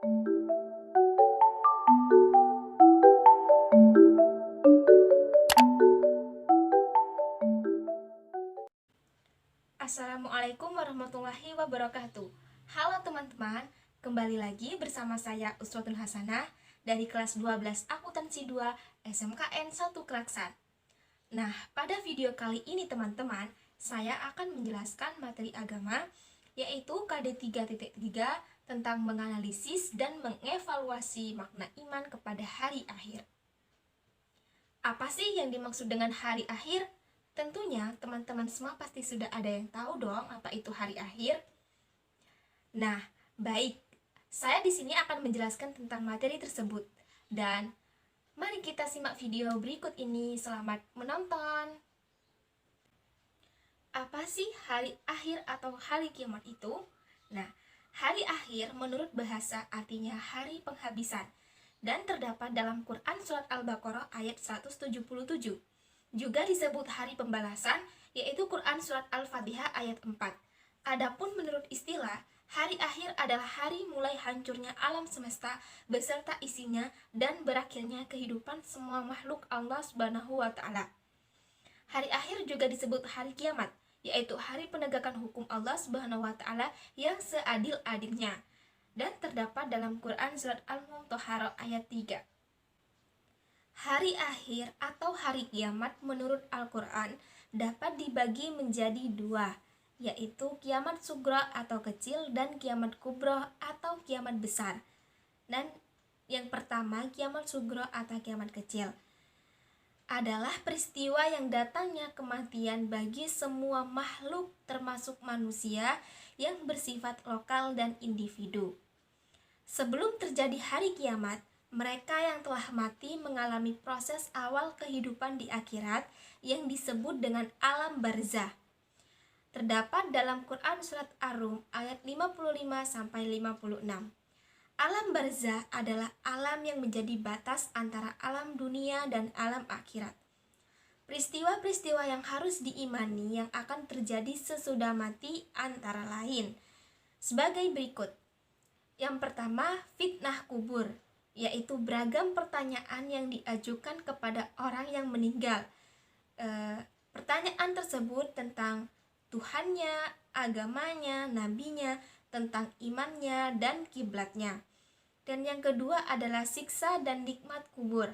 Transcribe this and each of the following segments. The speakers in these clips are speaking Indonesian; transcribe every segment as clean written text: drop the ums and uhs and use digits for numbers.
Assalamualaikum warahmatullahi wabarakatuh. Halo teman-teman, kembali lagi bersama saya Uswatun Hasanah dari kelas 12 Akuntansi 2 SMKN 1 Kelaksan. Nah, pada video kali ini teman-teman, saya akan menjelaskan materi agama yaitu KD 3.3 tentang menganalisis dan mengevaluasi makna iman kepada hari akhir. Apa sih yang dimaksud dengan hari akhir? Tentunya teman-teman semua pasti sudah ada yang tahu dong apa itu hari akhir. Nah, baik. Saya di sini akan menjelaskan tentang materi tersebut. Dan mari kita simak video berikut ini. Selamat menonton. Apa sih hari akhir atau hari kiamat itu? Nah, hari akhir menurut bahasa artinya hari penghabisan dan terdapat dalam Quran Surat Al-Baqarah ayat 177. Juga disebut hari pembalasan, yaitu Quran Surat Al-Fatihah ayat 4. Adapun menurut istilah, hari akhir adalah hari mulai hancurnya alam semesta beserta isinya dan berakhirnya kehidupan semua makhluk Allah Subhanahu wa Ta'ala. Hari akhir juga disebut hari kiamat, yaitu hari penegakan hukum Allah Subhanahu wa Ta'ala yang seadil-adilnya, dan terdapat dalam Quran Surat Al-Mumtaharah ayat 3. Hari akhir atau hari kiamat menurut Al-Quran dapat dibagi menjadi dua, yaitu kiamat sugra atau kecil dan kiamat kubro atau kiamat besar. Dan yang pertama, kiamat sugra atau kiamat kecil adalah peristiwa yang datangnya kematian bagi semua makhluk termasuk manusia yang bersifat lokal dan individu. Sebelum terjadi hari kiamat, mereka yang telah mati mengalami proses awal kehidupan di akhirat yang disebut dengan alam barzah. Terdapat dalam Quran Surat Ar-Rum ayat 55-56. Alam barzah adalah alam yang menjadi batas antara alam dunia dan alam akhirat. Peristiwa-peristiwa yang harus diimani yang akan terjadi sesudah mati antara lain sebagai berikut. Yang pertama, fitnah kubur, yaitu beragam pertanyaan yang diajukan kepada orang yang meninggal. Pertanyaan tersebut tentang Tuhannya, agamanya, nabinya, tentang imannya, dan kiblatnya. Dan yang kedua adalah siksa dan nikmat kubur,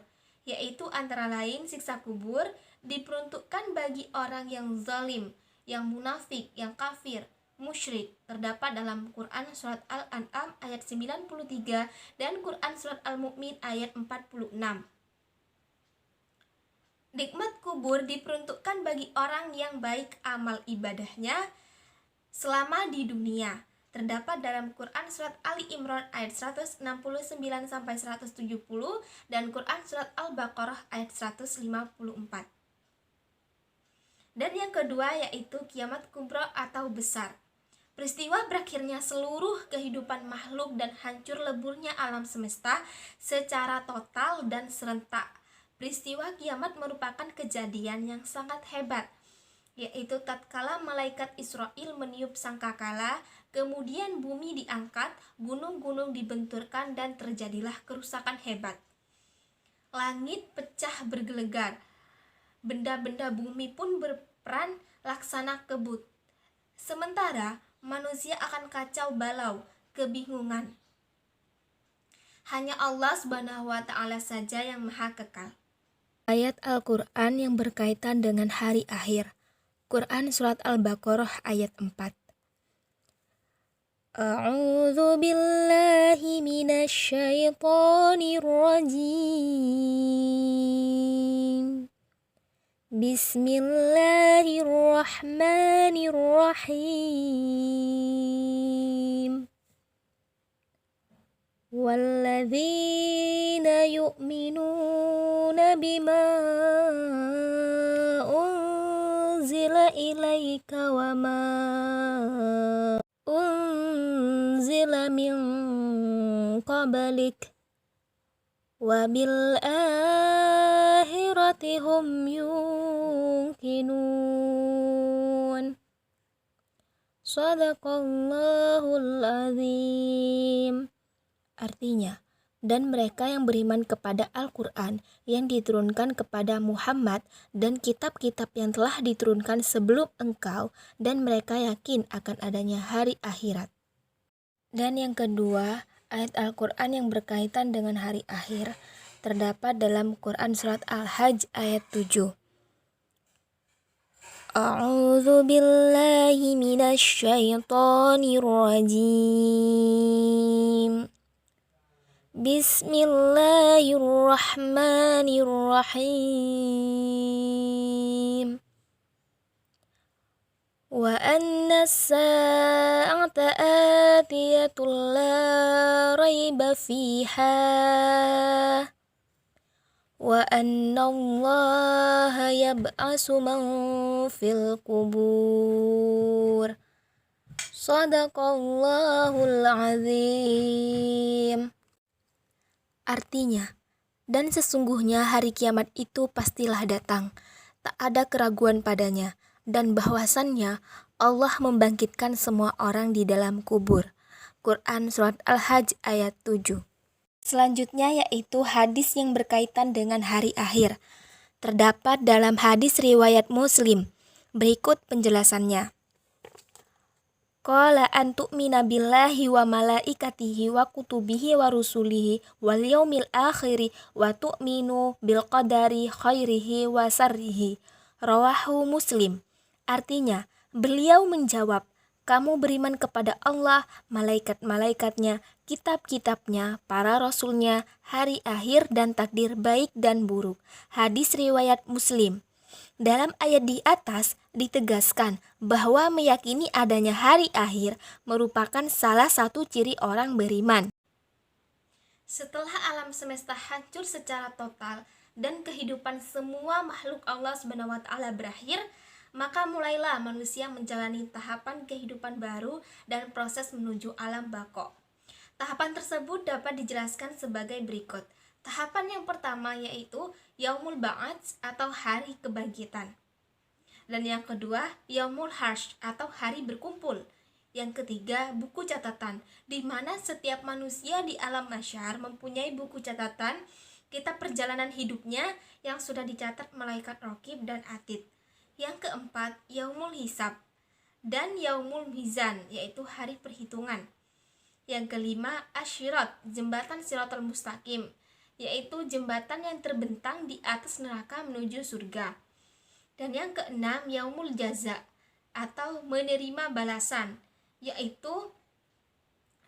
yaitu antara lain siksa kubur diperuntukkan bagi orang yang zalim, yang munafik, yang kafir, musyrik, terdapat dalam Quran Surat Al-An'am ayat 93 dan Quran Surat Al-Mu'min ayat 46. Nikmat kubur diperuntukkan bagi orang yang baik amal ibadahnya selama di dunia. Terdapat dalam Quran Surat Ali Imran ayat 169-170 dan Quran Surat Al-Baqarah ayat 154. Dan yang kedua yaitu kiamat kubro atau besar. Peristiwa berakhirnya seluruh kehidupan makhluk dan hancur leburnya alam semesta secara total dan serentak. Peristiwa kiamat merupakan kejadian yang sangat hebat, yaitu tatkala malaikat Israel meniup sangkakala, kemudian bumi diangkat, gunung-gunung dibenturkan dan terjadilah kerusakan hebat. Langit pecah bergelegar, benda-benda bumi pun berperan laksana kebut. Sementara manusia akan kacau balau, kebingungan. Hanya Allah Subhanahu wa Ta'ala saja yang maha kekal. Ayat Al-Quran yang berkaitan dengan hari akhir. Quran Surat Al-Baqarah ayat 4. A'udzu billahi minasy syaithanir rajim. Bismillahirrahmanirrahim. Walladzina yu'minuna bima unzila ilaika wa ma unzila min qablik wa bil akhirati hum yuqinun. Shadaqallahul azim. Artinya, dan mereka yang beriman kepada Al-Quran yang diturunkan kepada Muhammad dan kitab-kitab yang telah diturunkan sebelum engkau, dan mereka yakin akan adanya hari akhirat. Dan yang kedua, ayat Al-Quran yang berkaitan dengan hari akhir terdapat dalam Quran Surat Al-Hajj ayat 7. A'udzu billahi minasyaitonir rajim. Bismillahirrahmanirrahim. Wa anna as-sa'ata atiyatun la raiba fiha wa anna Allaha yab'asu man fil qubur. Shadaqallahul azim. Artinya, dan sesungguhnya hari kiamat itu pastilah datang, tak ada keraguan padanya, dan bahwasannya Allah membangkitkan semua orang di dalam kubur. Quran Surat Al-Hajj ayat 7. Selanjutnya yaitu hadis yang berkaitan dengan hari akhir. Terdapat dalam hadis riwayat Muslim. Berikut penjelasannya. Qala an tu'mina billahi wa malaikatihi wa kutubihi wa rusulihi wal yaumil akhiri wa tu'minu bil qadari khairihi wa sarrihi. Rawahu Muslim. Artinya, beliau menjawab, kamu beriman kepada Allah, malaikat-malaikatnya, kitab-kitabnya, para rasulnya, hari akhir dan takdir baik dan buruk. Hadis riwayat Muslim. Dalam ayat di atas ditegaskan bahwa meyakini adanya hari akhir merupakan salah satu ciri orang beriman. Setelah alam semesta hancur secara total dan kehidupan semua makhluk Allah SWT berakhir, maka mulailah manusia menjalani tahapan kehidupan baru dan proses menuju alam baqo. Tahapan tersebut dapat dijelaskan sebagai berikut. Tahapan yang pertama yaitu Yaumul Ba'ats atau hari kebangkitan. Dan yang kedua, Yaumul Harsh atau hari berkumpul. Yang ketiga, buku catatan, di mana setiap manusia di alam mahsyar mempunyai buku catatan kitab perjalanan hidupnya yang sudah dicatat malaikat Raqib dan Atid. Yang keempat, Yaumul Hisab dan Yaumul Mizan, yaitu hari perhitungan. Yang kelima, Asyirat, jembatan Shiratal Mustaqim, yaitu jembatan yang terbentang di atas neraka menuju surga. Dan yang keenam, Yaumul Jaza atau menerima balasan, yaitu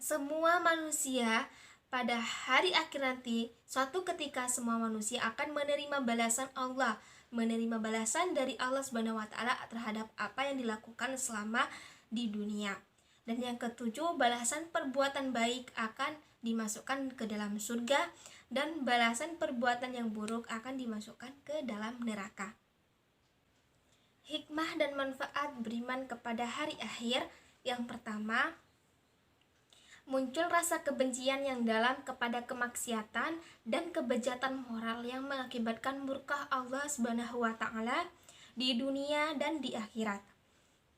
semua manusia pada hari akhir nanti, suatu ketika semua manusia akan menerima balasan Allah, menerima balasan dari Allah SWT terhadap apa yang dilakukan selama di dunia. Dan yang ketujuh, balasan perbuatan baik akan dimasukkan ke dalam surga dan balasan perbuatan yang buruk akan dimasukkan ke dalam neraka. Hikmah dan manfaat beriman kepada hari akhir. Yang pertama, muncul rasa kebencian yang dalam kepada kemaksiatan dan kebejatan moral yang mengakibatkan murka Allah SWT di dunia dan di akhirat.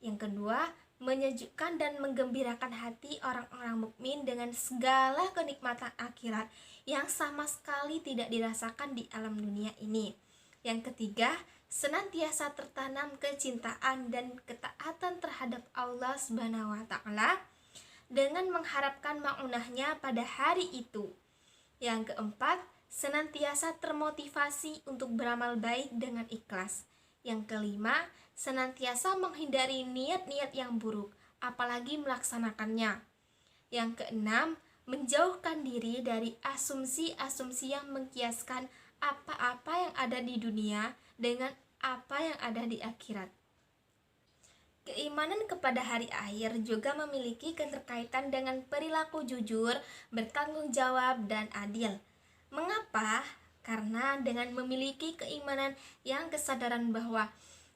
Yang kedua, menyejukkan dan menggembirakan hati orang-orang mukmin dengan segala kenikmatan akhirat yang sama sekali tidak dirasakan di alam dunia ini. Yang ketiga, senantiasa tertanam kecintaan dan ketaatan terhadap Allah SWT dengan mengharapkan maunahnya pada hari itu. Yang keempat, senantiasa termotivasi untuk beramal baik dengan ikhlas. Yang kelima, senantiasa menghindari niat-niat yang buruk, apalagi melaksanakannya. Yang keenam, menjauhkan diri dari asumsi-asumsi yang mengkiaskan apa-apa yang ada di dunia dengan apa yang ada di akhirat. Keimanan kepada hari akhir juga memiliki keterkaitan dengan perilaku jujur, bertanggung jawab, dan adil. Mengapa? Karena dengan memiliki keimanan yang kesadaran bahwa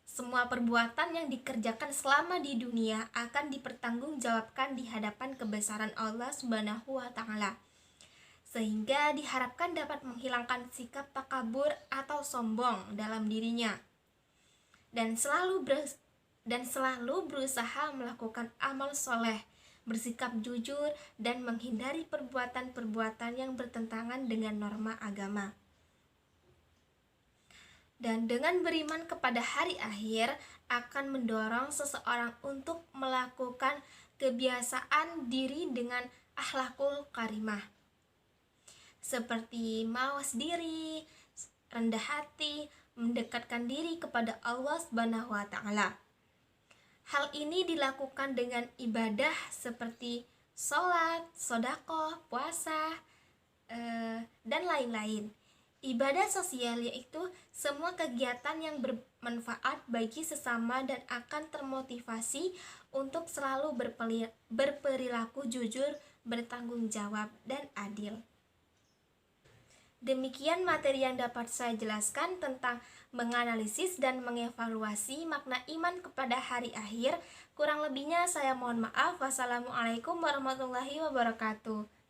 semua perbuatan yang dikerjakan selama di dunia akan dipertanggungjawabkan di hadapan kebesaran Allah Subhanahu wa Ta'ala, sehingga diharapkan dapat menghilangkan sikap takabur atau sombong dalam dirinya, dan selalu berusaha melakukan amal soleh bersikap jujur, dan menghindari perbuatan-perbuatan yang bertentangan dengan norma agama. Dan dengan beriman kepada hari akhir akan mendorong seseorang untuk melakukan kebiasaan diri dengan akhlakul karimah, seperti mawas diri, rendah hati, mendekatkan diri kepada Allah Subhanahu wa taala. Hal ini dilakukan dengan ibadah seperti sholat, sedekah, puasa, dan lain-lain. Ibadah sosial yaitu semua kegiatan yang bermanfaat bagi sesama dan akan termotivasi untuk selalu berperilaku jujur, bertanggung jawab, dan adil. Demikian materi yang dapat saya jelaskan tentang menganalisis dan mengevaluasi makna iman kepada hari akhir. Kurang lebihnya saya mohon maaf. Wassalamualaikum warahmatullahi wabarakatuh.